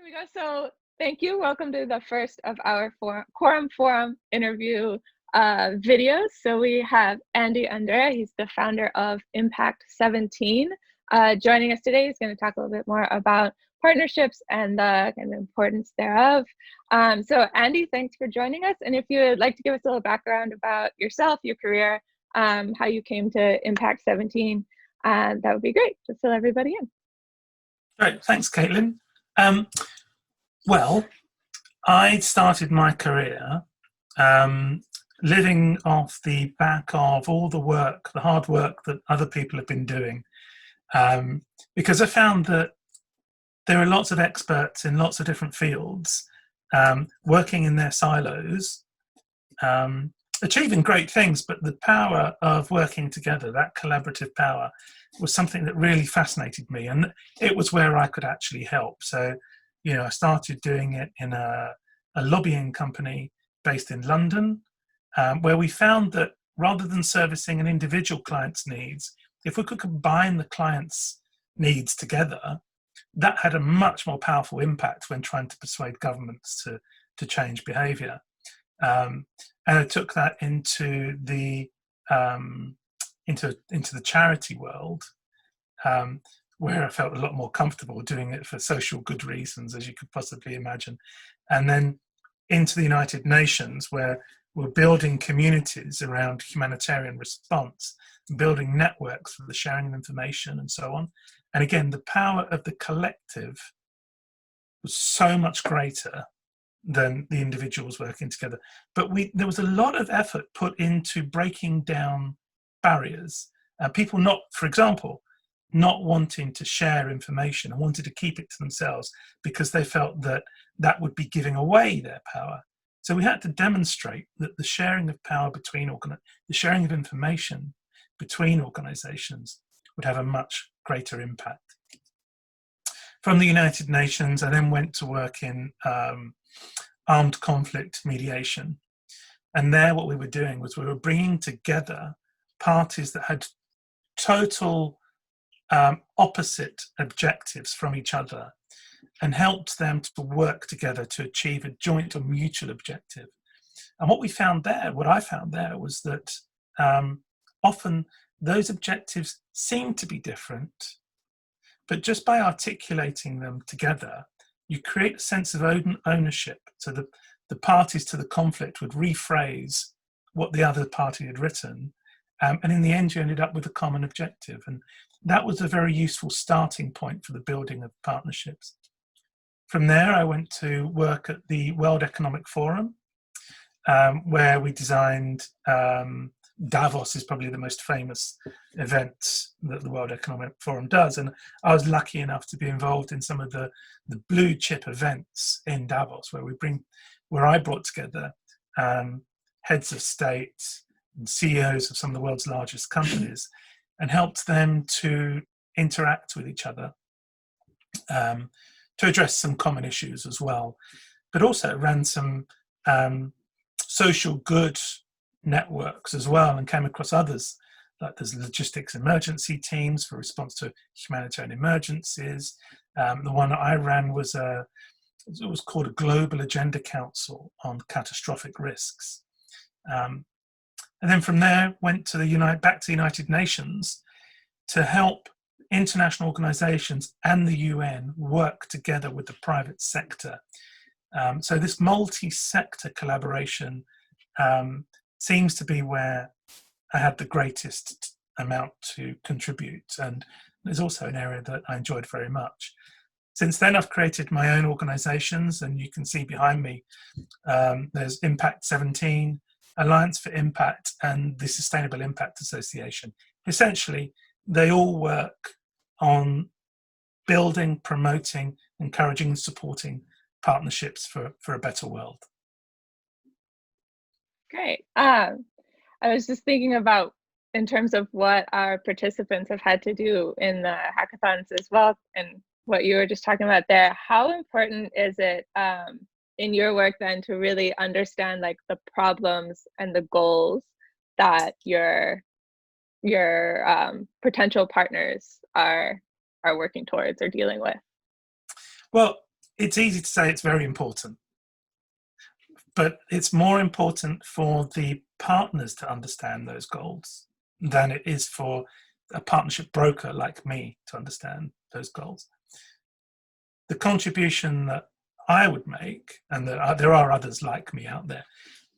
Here we go. So thank you. Welcome to the first of our Quorum Forum interview videos. So we have Andy Andreas. He's the founder of Impact 17. Joining us today, he's going to talk a little bit more about partnerships and the kind of importance thereof. So Andy, thanks for joining us. And if you would like to give us a little background about yourself, your career, how you came to Impact 17, that would be great to fill everybody in. Great, thanks, Caitlin. Well, I started my career living off the back of all the hard work that other people have been doing, because I found that there are lots of experts in lots of different fields working in their silos, achieving great things, but the power of working together, that collaborative power, was something that really fascinated me, and it was where I could actually help. So, I started doing it in a lobbying company based in London, where we found that rather than servicing an individual client's needs, if we could combine the client's needs together, that had a much more powerful impact when trying to persuade governments to change behaviour. And I took that into the charity world, where I felt a lot more comfortable doing it for social good reasons, as you could possibly imagine. And then into the United Nations, where we're building communities around humanitarian response, building networks for the sharing of information and so on. And again, the power of the collective was so much greater than the individuals working together. But there was a lot of effort put into breaking down barriers. People for example, not wanting to share information and wanted to keep it to themselves because they felt that that would be giving away their power. So we had to demonstrate that the sharing of power the sharing of information between organizations would have a much greater impact. From the United Nations, I then went to work in armed conflict mediation. And there what we were doing was we were bringing together parties that had total opposite objectives from each other and helped them to work together to achieve a joint or mutual objective. And what I found there was that often those objectives seem to be different, but just by articulating them together, you create a sense of ownership. So the parties to the conflict would rephrase what the other party had written, and in the end you ended up with a common objective. And that was a very useful starting point for the building of partnerships. From there, I went to work at the World Economic Forum, where we designed Davos is probably the most famous event that the World Economic Forum does. And I was lucky enough to be involved in some of the blue chip events in Davos, where I brought together heads of state and CEOs of some of the world's largest companies and helped them to interact with each other, to address some common issues as well, but also ran some social good networks as well, and came across others, like there's logistics emergency teams for response to humanitarian emergencies. The one that I ran was it was called a Global Agenda Council on Catastrophic Risks. And then from there went to back to the United Nations to help international organizations and the UN work together with the private sector. So this multi-sector collaboration seems to be where I had the greatest amount to contribute, and it's also an area that I enjoyed very much. Since then, I've created my own organizations, and you can see behind me there's Impact 17, Alliance for Impact, and the Sustainable Impact Association. Essentially, they all work on building, promoting, encouraging, and supporting partnerships for a better world. Great. I was just thinking about, in terms of what our participants have had to do in the hackathons as well, and what you were just talking about there, how important is it in your work then to really understand like the problems and the goals that your potential partners are working towards or dealing with? Well, it's easy to say it's very important, but it's more important for the partners to understand those goals than it is for a partnership broker like me to understand those goals. The contribution that I would make, and there are others like me out there,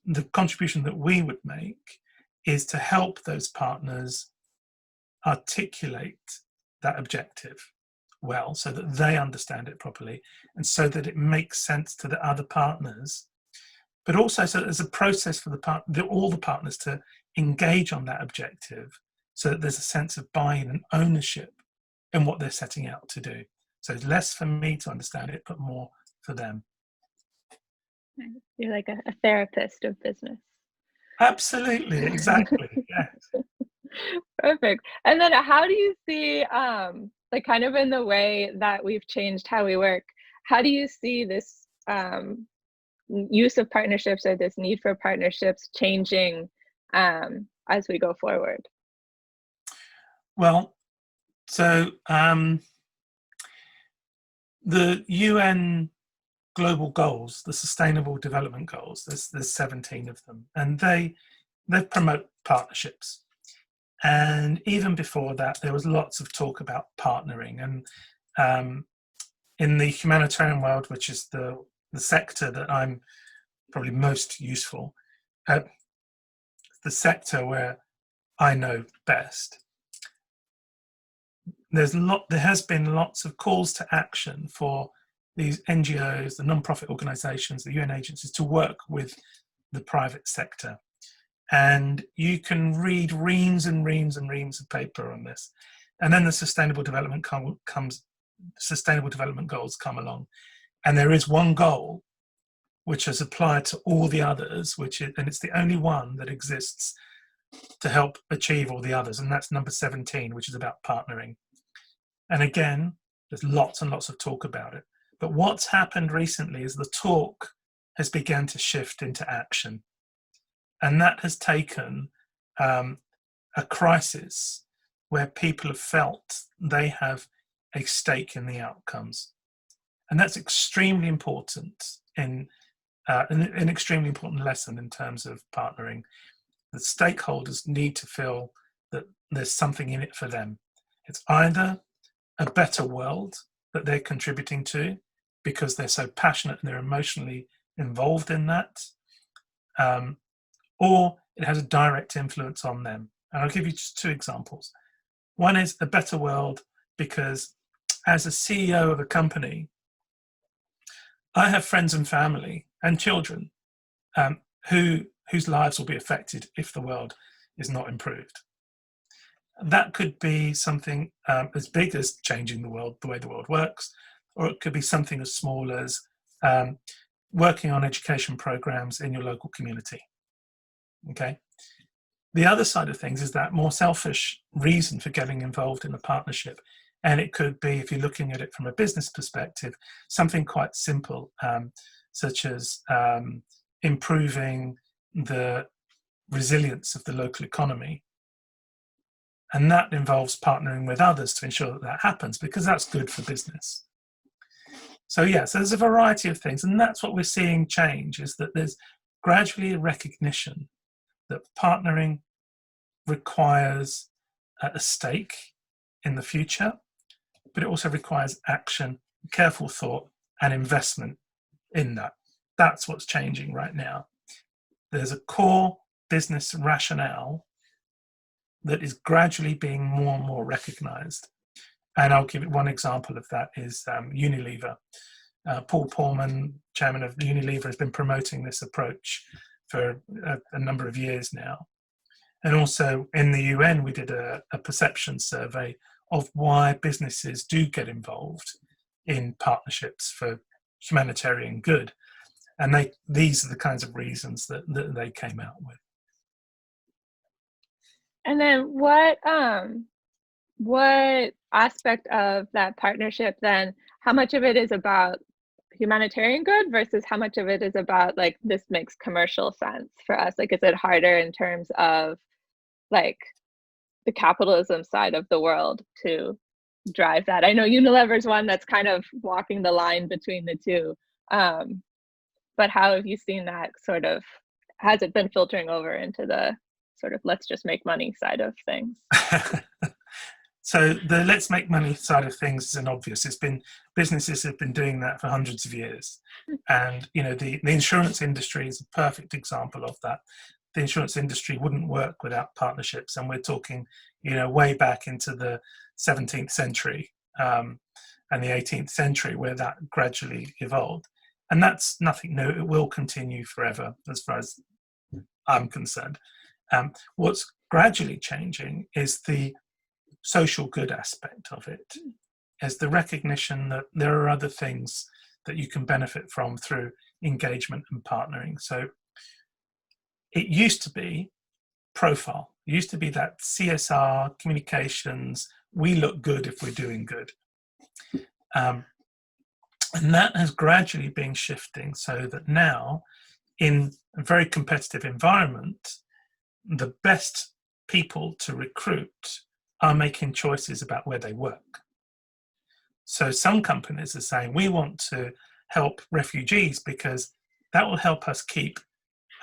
the contribution that we would make is to help those partners articulate that objective well, so that they understand it properly, and so that it makes sense to the other partners, but also so that there's a process for all the partners to engage on that objective, so that there's a sense of buy-in and ownership in what they're setting out to do. So it's less for me to understand it, but more for them. You're like a therapist of business. Absolutely, exactly. Yes. Perfect. And then how do you see, like kind of in the way that we've changed how we work, how do you see this use of partnerships or this need for partnerships changing as we go forward? Well, so the UN global goals, the Sustainable Development Goals, there's 17 of them, and they promote partnerships. And even before that, there was lots of talk about partnering. And in the humanitarian world, which is the sector that I'm probably most useful, the sector where I know best, there has been lots of calls to action for these NGOs, the non-profit organizations, the UN agencies to work with the private sector. And you can read reams and reams and reams of paper on this. And then the Sustainable Development Goals come along. And there is one goal which is applied to all the others, and it's the only one that exists to help achieve all the others. And that's number 17, which is about partnering. And again, there's lots and lots of talk about it. But what's happened recently is the talk has begun to shift into action. And that has taken a crisis where people have felt they have a stake in the outcomes. And that's extremely important in an extremely important lesson in terms of partnering. The stakeholders need to feel that there's something in it for them. It's either a better world that they're contributing to because they're so passionate and they're emotionally involved in that, or it has a direct influence on them. And I'll give you just two examples. One is a better world because as a CEO of a company, I have friends and family and children whose lives will be affected if the world is not improved. That could be something as big as changing the world, the way the world works, or it could be something as small as working on education programs in your local community. Okay. The other side of things is that more selfish reason for getting involved in a partnership. And it could be, if you're looking at it from a business perspective, something quite simple, such as improving the resilience of the local economy. And that involves partnering with others to ensure that that happens, because that's good for business. So yeah, so there's a variety of things. And that's what we're seeing change, is that there's gradually a recognition that partnering requires a stake in the future, but it also requires action, careful thought, and investment in that. That's what's changing right now. There's a core business rationale that is gradually being more and more recognized. And I'll give it one example of that is Unilever. Paul Pullman, chairman of Unilever, has been promoting this approach for a number of years now. And also in the UN, we did a perception survey of why businesses do get involved in partnerships for humanitarian good. And these are the kinds of reasons that they came out with. And then what aspect of that partnership then, how much of it is about humanitarian good versus how much of it is about like, this makes commercial sense for us? Like, is it harder in terms of like the capitalism side of the world to drive that? I know Unilever's one that's kind of walking the line between the two. But how have you seen that sort of, has it been filtering over into the sort of let's just make money side of things? So the let's make money side of things is an obvious. It's been, businesses have been doing that for hundreds of years. And, you know, the insurance industry is a perfect example of that. The insurance industry wouldn't work without partnerships. And we're talking, you know, way back into the 17th century and the 18th century where that gradually evolved. And that's nothing new. It will continue forever as far as I'm concerned. What's gradually changing is the social good aspect of it, is the recognition that there are other things that you can benefit from through engagement and partnering. So it used to be profile. It used to be that CSR, communications, we look good if we're doing good. And that has gradually been shifting so that now, in a very competitive environment, the best people to recruit are making choices about where they work. So some companies are saying, we want to help refugees because that will help us keep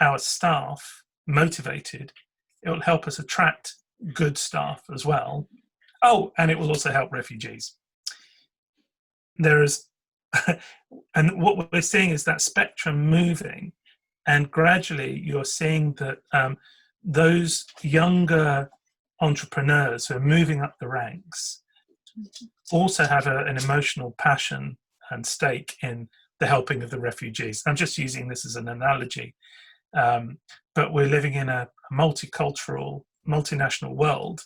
our staff motivated. It will help us attract good staff as well. Oh, and it will also help refugees. There's, and what we're seeing is that spectrum moving, and gradually you're seeing that those younger entrepreneurs who are moving up the ranks also have an emotional passion and stake in the helping of the refugees. I'm just using this as an analogy, but we're living in a multicultural, multinational world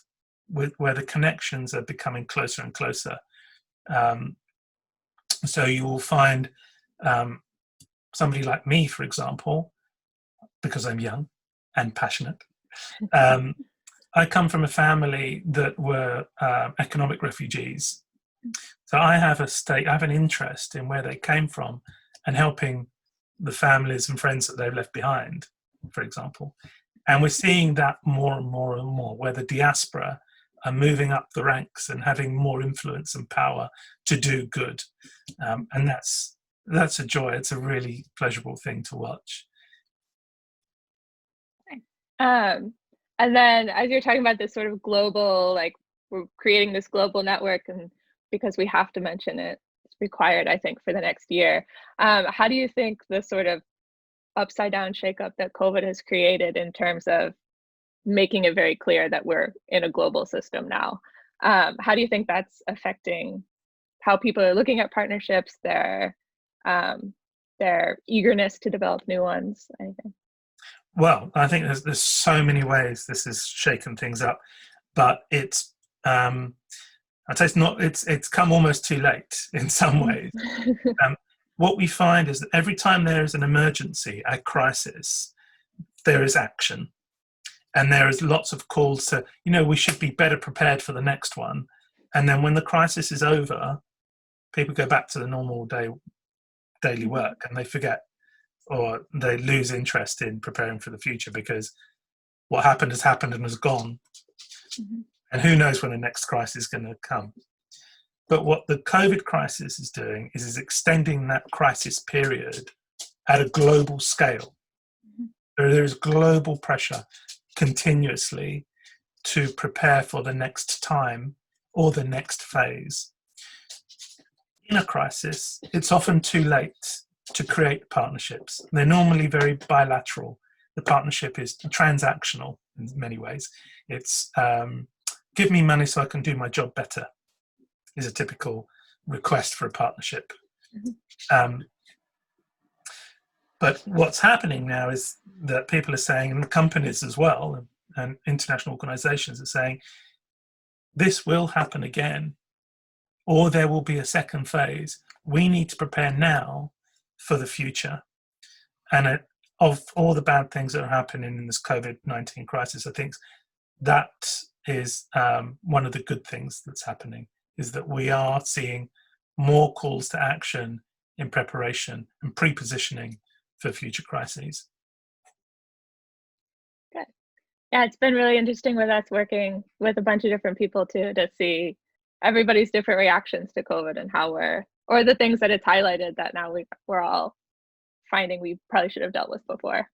where the connections are becoming closer and closer. So you will find somebody like me, for example, because I'm young and passionate. I come from a family that were economic refugees. So I have an interest in where they came from and helping the families and friends that they've left behind, for example. And we're seeing that more and more and more, where the diaspora are moving up the ranks and having more influence and power to do good. And that's a joy. It's a really pleasurable thing to watch. And then as you're talking about this sort of global, like we're creating this global network, and because we have to mention it, it's required, I think, for the next year. How do you think the sort of upside down shakeup that COVID has created in terms of making it very clear that we're in a global system now, how do you think that's affecting how people are looking at partnerships, their eagerness to develop new ones, I think? Well, I think there's so many ways this has shaken things up, but it's I'd say it's come almost too late in some ways. What we find is that every time there is an emergency, a crisis, there is action, and there is lots of calls to, you know, we should be better prepared for the next one. And then when the crisis is over, people go back to the normal daily work, and they forget, or they lose interest in preparing for the future because what happened has happened and has gone. Mm-hmm. And who knows when the next crisis is going to come. But what the COVID crisis is doing is extending that crisis period at a global scale. Mm-hmm. There is global pressure continuously to prepare for the next time or the next phase. In a crisis, it's often too late to create partnerships. They're normally very bilateral. The partnership is transactional in many ways. It's give me money so I can do my job better is a typical request for a partnership. Mm-hmm. But what's happening now is that people are saying, and companies as well, and international organizations are saying, this will happen again, or there will be a second phase. We need to prepare now for the future. And of all the bad things that are happening in this COVID-19 crisis, I think that is one of the good things that's happening, is that we are seeing more calls to action in preparation and pre-positioning for future crises. Good. Yeah, it's been really interesting with us working with a bunch of different people too, to see everybody's different reactions to COVID and how or the things that it's highlighted that now we're all finding we probably should have dealt with before.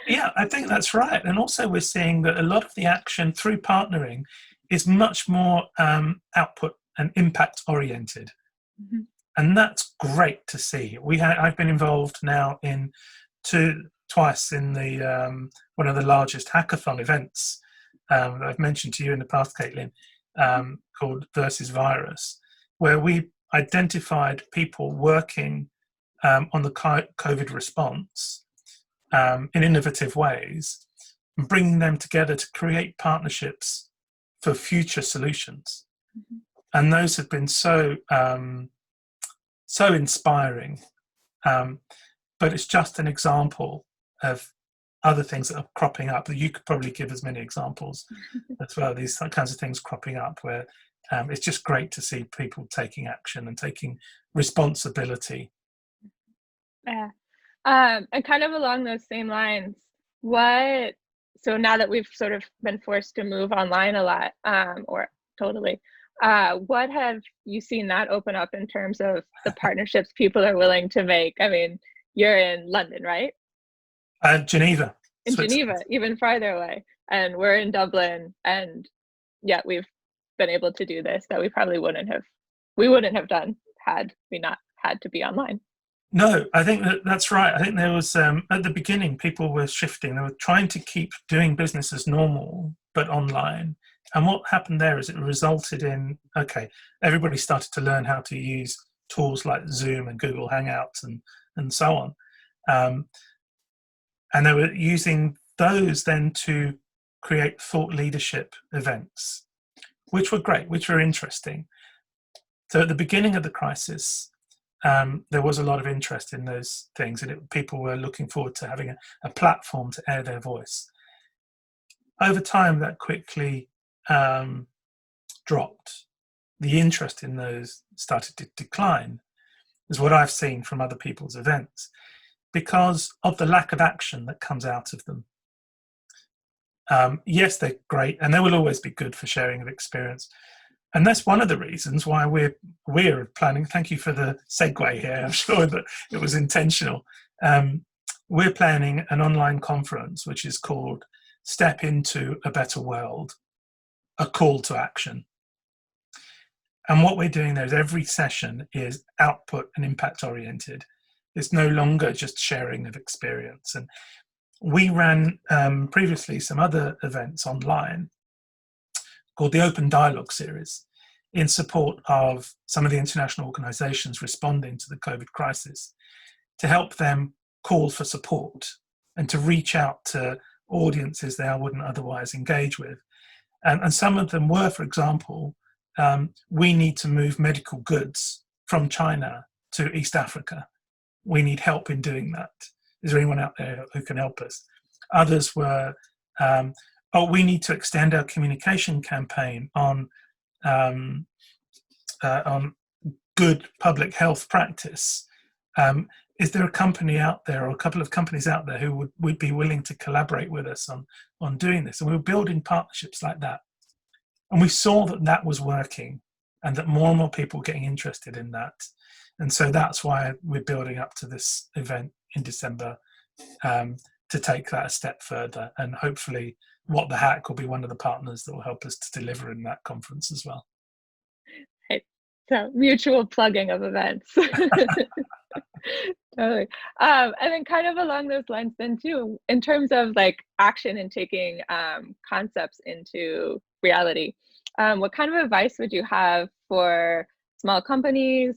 Yeah, I think that's right. And also we're seeing that a lot of the action through partnering is much more output and impact oriented. Mm-hmm. And that's great to see. I've been involved now in twice in the one of the largest hackathon events that I've mentioned to you in the past, Caitlin, called Versus Virus, where we identified people working on the COVID response in innovative ways, and bringing them together to create partnerships for future solutions. Mm-hmm. And those have been so inspiring. But it's just an example of other things that are cropping up. You could probably give as many examples as well. These kinds of things cropping up where it's just great to see people taking action and taking responsibility. Yeah. And kind of along those same lines, so now that we've sort of been forced to move online a lot, or totally, what have you seen that open up in terms of the partnerships people are willing to make? I mean, you're in London, right? Geneva. In Geneva, even farther away. And we're in Dublin, and yeah, we've been able to do this that we probably wouldn't have done had we not had to be online. No, I think that's right. I think there was, at the beginning, people were shifting. They were trying to keep doing business as normal, but online. And what happened there is it resulted in, okay, everybody started to learn how to use tools like Zoom and Google Hangouts and so on. And they were using those then to create thought leadership events, which were great, which were interesting. So at the beginning of the crisis, there was a lot of interest in those things, and people were looking forward to having a platform to air their voice. Over time, that quickly dropped. The interest in those started to decline, is what I've seen from other people's events, because of the lack of action that comes out of them. Yes, they're great, and they will always be good for sharing of experience. And that's one of the reasons why we're planning. Thank you for the segue here. I'm sure that it was intentional. We're planning an online conference which is called Step Into a Better World, a call to action. And what we're doing there is every session is output and impact oriented. It's no longer just sharing of experience. And we ran previously some other events online called the Open Dialogue Series, in support of some of the international organizations responding to the COVID crisis, to help them call for support and to reach out to audiences they wouldn't otherwise engage with. And some of them were, for example, we need to move medical goods from China to East Africa. We need help in doing that. Is there anyone out there who can help us? Others were, we need to extend our communication campaign on good public health practice. Is there a company out there or a couple of companies out there who would be willing to collaborate with us on doing this? And we were building partnerships like that. And we saw that was working and that more and more people were getting interested in that. And so that's why we're building up to this event in December, to take that a step further. And hopefully What the Hack will be one of the partners that will help us to deliver in that conference as well. Right. So mutual plugging of events. Totally. And then kind of along those lines then too, in terms of like action and taking concepts into reality, what kind of advice would you have for small companies,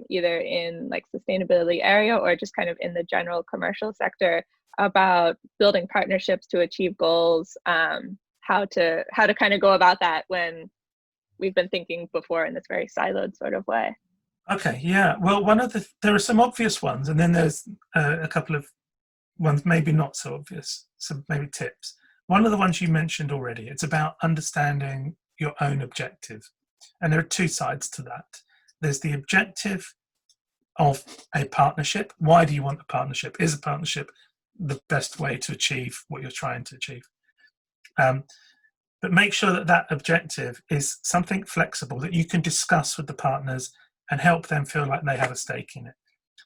either in like sustainability area or just kind of in the general commercial sector, about building partnerships to achieve goals, how to kind of go about that when we've been thinking before in this very siloed sort of way? Okay, yeah. Well, there are some obvious ones, and then there's a couple of ones maybe not so obvious, some maybe tips. One of the ones you mentioned already, it's about understanding your own objective. And there are two sides to that. There's the objective of a partnership. Why do you want a partnership? Is a partnership the best way to achieve what you're trying to achieve? But make sure that that objective is something flexible that you can discuss with the partners and help them feel like they have a stake in it.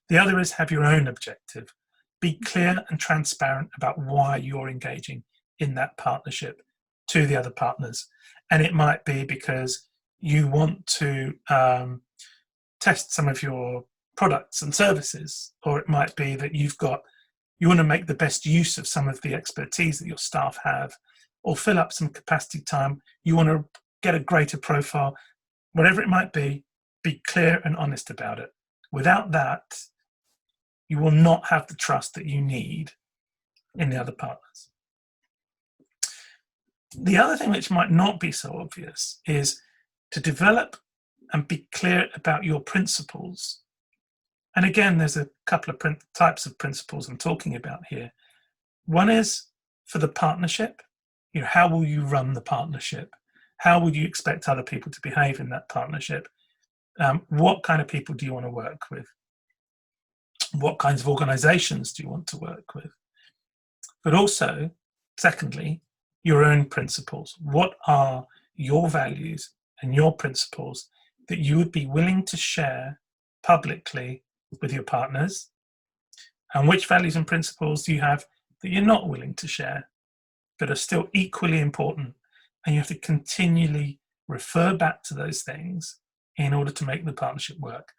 The other is have your own objective. Be clear and transparent about why you're engaging in that partnership to the other partners. And it might be because you want to test some of your products and services, or it might be that you want to make the best use of some of the expertise that your staff have, or fill up some capacity time. You want to get a greater profile. Whatever it might be clear and honest about it. Without that, you will not have the trust that you need in the other partners. The other thing which might not be so obvious is to develop and be clear about your principles. And again, there's a couple of types of principles I'm talking about here. One is for the partnership. How will you run the partnership? How would you expect other people to behave in that partnership? What kind of people do you want to work with? What kinds of organizations do you want to work with? But also, secondly, your own principles. What are your values and your principles that you would be willing to share publicly with your partners? And which values and principles do you have that you're not willing to share, but are still equally important? And you have to continually refer back to those things in order to make the partnership work.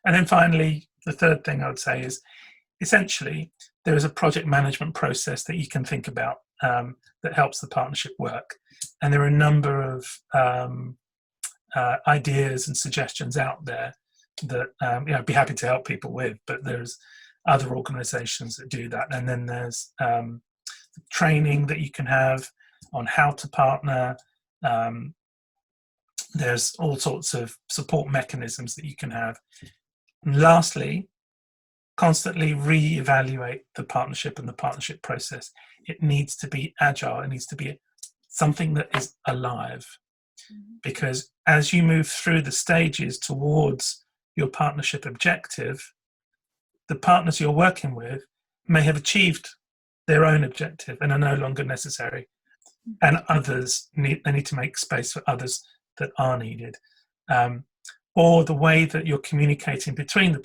And then finally, the third thing I would say is, essentially, there is a project management process that you can think about that helps the partnership work. And there are a number of ideas and suggestions out there that I'd be happy to help people with, but there's other organizations that do that. And then there's training that you can have on how to partner. There's all sorts of support mechanisms that you can have. And lastly, constantly re-evaluate the partnership and the partnership process. It needs to be agile. It needs to be something that is alive. Because as you move through the stages towards your partnership objective, the partners you're working with may have achieved their own objective and are no longer necessary. And they need to make space for others that are needed. Or the way that you're communicating between the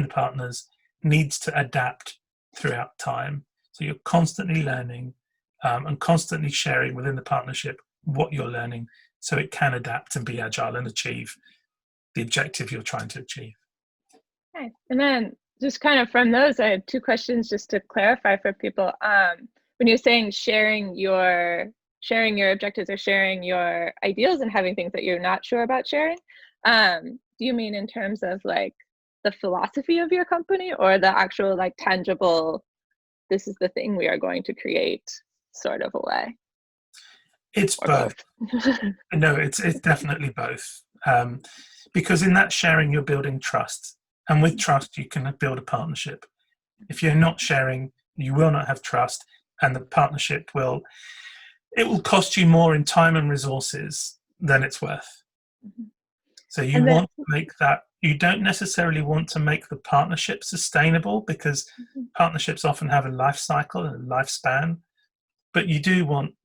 partners needs to adapt throughout time. So you're constantly learning and constantly sharing within the partnership what you're learning so it can adapt and be agile and achieve the objective you're trying to achieve. Okay. And then just kind of from those, I have two questions just to clarify for people. When you're saying sharing your objectives or sharing your ideals and having things that you're not sure about sharing, do you mean in terms of like the philosophy of your company, or the actual like tangible, this is the thing we are going to create sort of a way? It's both. No, it's definitely both. Because in that sharing, you're building trust. And with trust, you can build a partnership. If you're not sharing, you will not have trust, and the partnership will cost you more in time and resources than it's worth. So you want to make that, you don't necessarily want to make the partnership sustainable, because partnerships often have a life cycle and a lifespan, but you do want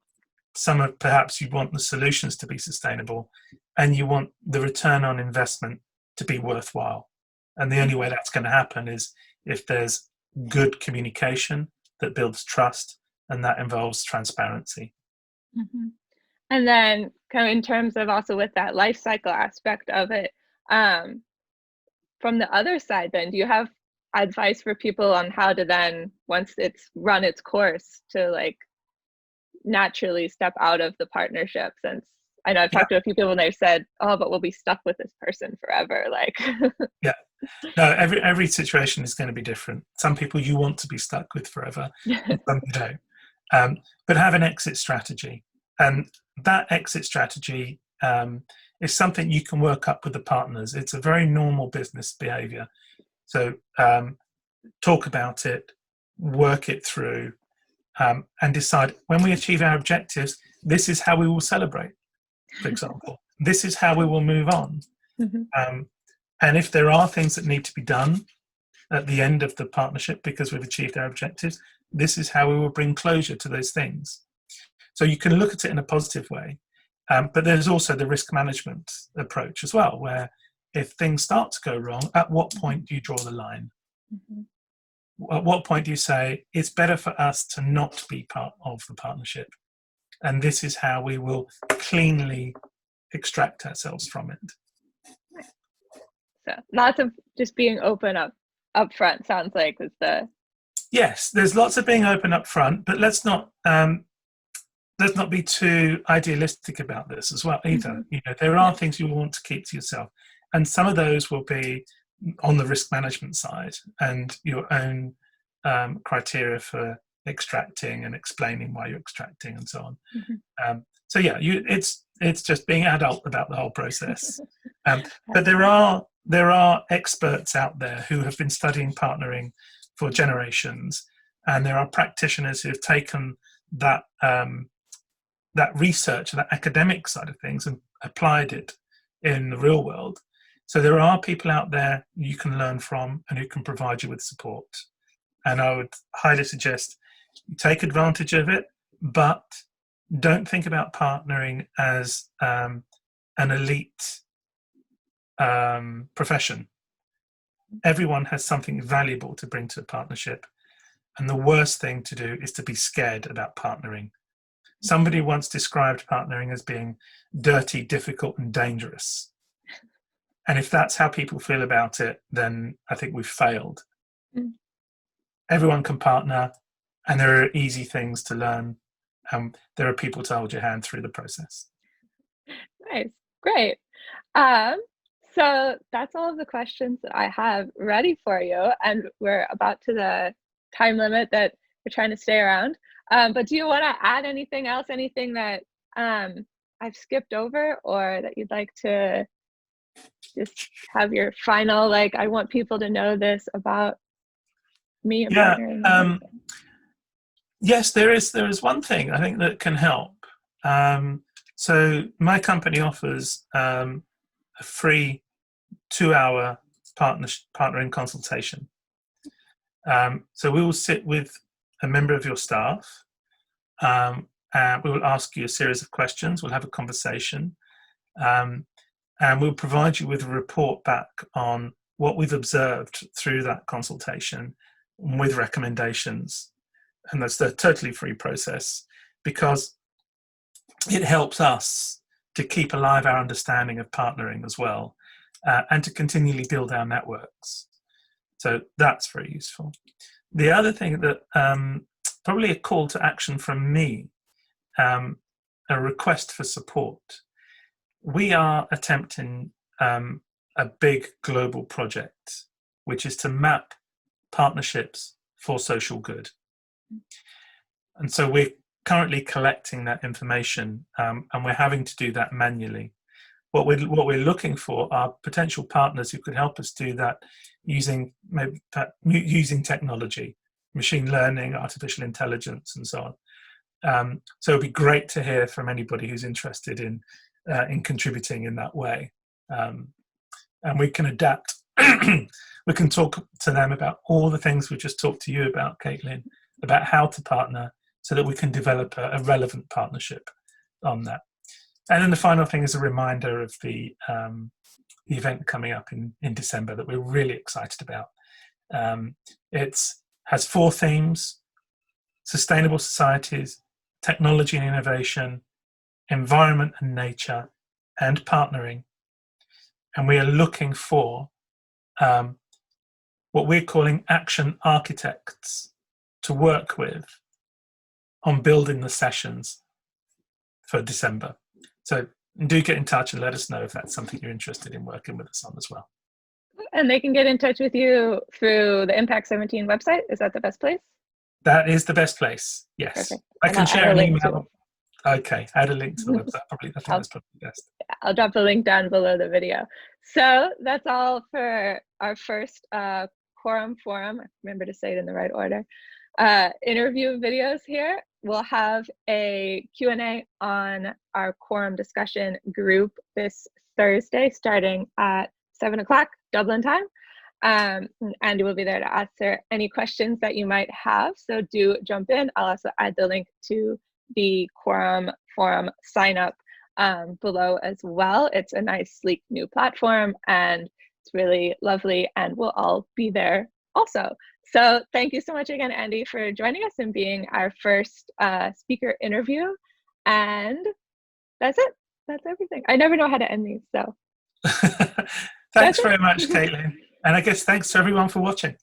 perhaps you want the solutions to be sustainable, and you want the return on investment to be worthwhile. And the only way that's going to happen is if there's good communication that builds trust, and that involves transparency. And then kind of in terms of also with that life cycle aspect of it, from the other side, then do you have advice for people on how to then, once it's run its course, to like naturally step out of the partnership? Since I know I've talked to a few people and they've said, oh, but we'll be stuck with this person forever. Like, yeah, no, every situation is going to be different. Some people you want to be stuck with forever, and some you don't. But have an exit strategy, and that exit strategy is something you can work up with the partners. It's a very normal business behavior. So talk about it, work it through, and decide, when we achieve our objectives, this is how we will celebrate, for example. This is how we will move on. And if there are things that need to be done at the end of the partnership because we've achieved our objectives, this is how we will bring closure to those things. So you can look at it in a positive way. But there's also the risk management approach as well, where if things start to go wrong, at what point do you draw the line? At what point do you say, it's better for us to not be part of the partnership? And this is how we will cleanly extract ourselves from it. So lots of just being open up front, sounds like, is the... Yes, there's lots of being open up front, but let's not be too idealistic about this as well either. There are things you want to keep to yourself, and some of those will be on the risk management side and your own criteria for extracting and explaining why you're extracting and so on. So yeah, it's just being adult about the whole process. But there are experts out there who have been studying partnering for generations, and there are practitioners who have taken that research, that academic side of things, and applied it in the real world. So there are people out there you can learn from and who can provide you with support. And I would highly suggest you take advantage of it, but don't think about partnering as an elite profession. Everyone has something valuable to bring to a partnership. And the worst thing to do is to be scared about partnering. Somebody once described partnering as being dirty, difficult, and dangerous. And if that's how people feel about it, then I think we've failed. Everyone can partner, and there are easy things to learn. There are people to hold your hand through the process. Nice, great. So that's all of the questions that I have ready for you, and we're about to the time limit that we're trying to stay around. But do you want to add anything else, anything that I've skipped over, or that you'd like to just have your final, like, I want people to know this about me and partnering? Yes, there is one thing I think that can help. So my company offers a free 2-hour partnering consultation. So we will sit with a member of your staff, and we will ask you a series of questions. We'll have a conversation, and we'll provide you with a report back on what we've observed through that consultation with recommendations. And that's a totally free process, because it helps us to keep alive our understanding of partnering as well, and to continually build our networks. So that's very useful. The other thing that probably a call to action from me, a request for support. We are attempting a big global project, which is to map partnerships for social good. And so we're currently collecting that information, and we're having to do that manually. What we're looking for are potential partners who could help us do that using technology, machine learning, artificial intelligence, and so on. So it'd be great to hear from anybody who's interested in contributing in that way, and we can adapt. We can talk to them about all the things we just talked to you about, Caitlin, about how to partner, so that we can develop a relevant partnership on that. And then the final thing is a reminder of the event coming up in December that we're really excited about. It has 4 themes: sustainable societies, technology and innovation, environment and nature, and partnering. And we are looking for what we're calling action architects to work with on building the sessions for December. So do get in touch and let us know if that's something you're interested in working with us on as well. And they can get in touch with you through the Impact 17 website. Is that the best place? That is the best place, yes. Perfect. I can share an email. Too. Okay, add a link to the website. I think that's probably best. I'll drop a link down below the video. So that's all for our first Quorum Forum. Remember to say it in the right order. Interview videos here. We'll have a Q&A on our quorum discussion group this Thursday, starting at 7 o'clock Dublin time. Andy will be there to answer any questions that you might have. So do jump in. I'll also add the link to the Quorum Forum sign up below as well. It's a nice, sleek new platform, and it's really lovely, and we'll all be there also. So thank you so much again, Andy, for joining us and being our first speaker interview. And that's it. That's everything. I never know how to end these, so. Thanks very much, Caitlin. And I guess thanks to everyone for watching.